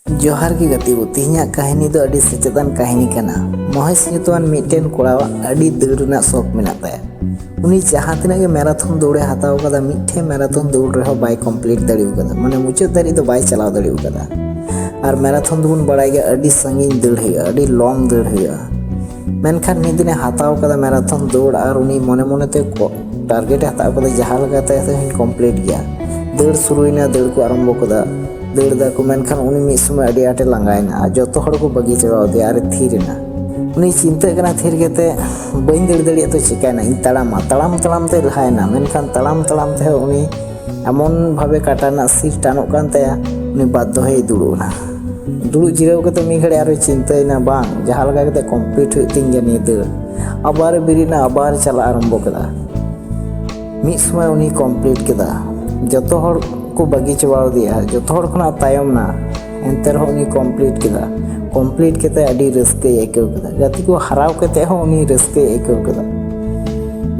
जोहार की गतिबु तीहना कहानी दो अड़ी सचेतन कहानी कना। महेश ᱧᱩᱛᱩᱢᱟᱱ मिट्टेन कोड़ावा अड़ी दौड़ रना शौक मेना ताया। उनी जहाँ तिना के मैराथन दौड़े हताव कदा मिट्टे मैराथन दौड़ रहे बाय कंप्लीट दाड़ी कदा माने मुचाद दाड़ी दो बाय चलाव दाड़ी कदा। और मैराथन दुबन बड़ाय गया अड़ी संगीन दौड़ हुआ अड़ी लॉन्ग दौड़ हुआ। मेनखान मिद दिने हताव कदा मैराथन दौड़ और उनी मने मने ते टारगेट हताव कदा जहाँ लगाते कंप्लीट गया। दौड़ शुरुना दौड़ को आरंभ कदा दौड़ दाको मेनखान उनी मिद समय अड़ी आटे लांगायना जतो हड़ को बगी चलाव दे और थीरना उनी चिंता कना थीर केते बइन दौड़ दाड़िया तो चिकायना इन तड़ामा तड़ाम तड़ाम ते लहायना मेनखान तड़ाम तड़ाम ते उनी एमन भावे काटाना सीट टानोक कान ताया उनी बाध्य हये दुड़ुबना। दुड़ुब जिराव कते मी घड़ी आरो चिंतायना बांग जहाँ लगा कते कंप्लीट हुई तिन जानी दौड़ आबार बिरिना आबार चला आरंभ कदा। मिद समय उनी कंप्लीट केदा जतो हड़ को बगी चबाव दिया जतो हड़ खना तायम ना एनते रहो उनी कंप्लीट केदा। कंप्लीट केते अड़ी रस्के आइकाव केदा गाती को हराव केते हो उनी रस्के आइकाव केदा।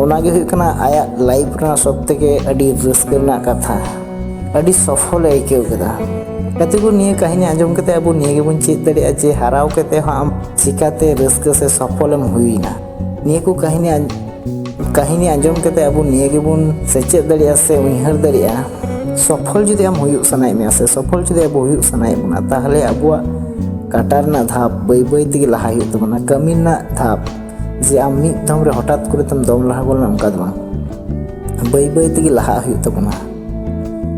ओनागे हुई कना आया लाइफ रना सबथेके अड़ी रस्के रना कथा अड़ी सफल आइकाव केदा। गाती को निये कहानी आंजम केते अब निये गेबन चेद दाड़िया जे हराव केते हो आम चिकाते रस्के से सफलम हुईना। निये को कहानी आंजम केते अब निये गेबन सेचेद दाड़िया से उइहार दाड़िया सफल जुदी आम हुयुग सनाय मे से सफल जुदी अब हुयुग सनाय बना ताहले अबुआ काटार ना धाप बै बै तेगे लहा हुयुग तबना कामी ना धाप जे आम मिद दम रे हठात करे तम दम लहा गोलना उनका दो बै बै तेगे लहा हुयुग तबना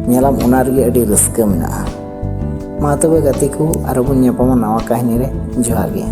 नेलाम ओना रेगे अड़ी रस्का मेना। मा तबे गाते को आरो बन ᱧᱟᱯᱟᱢᱟ नवा कहानी रे। जोहार गे।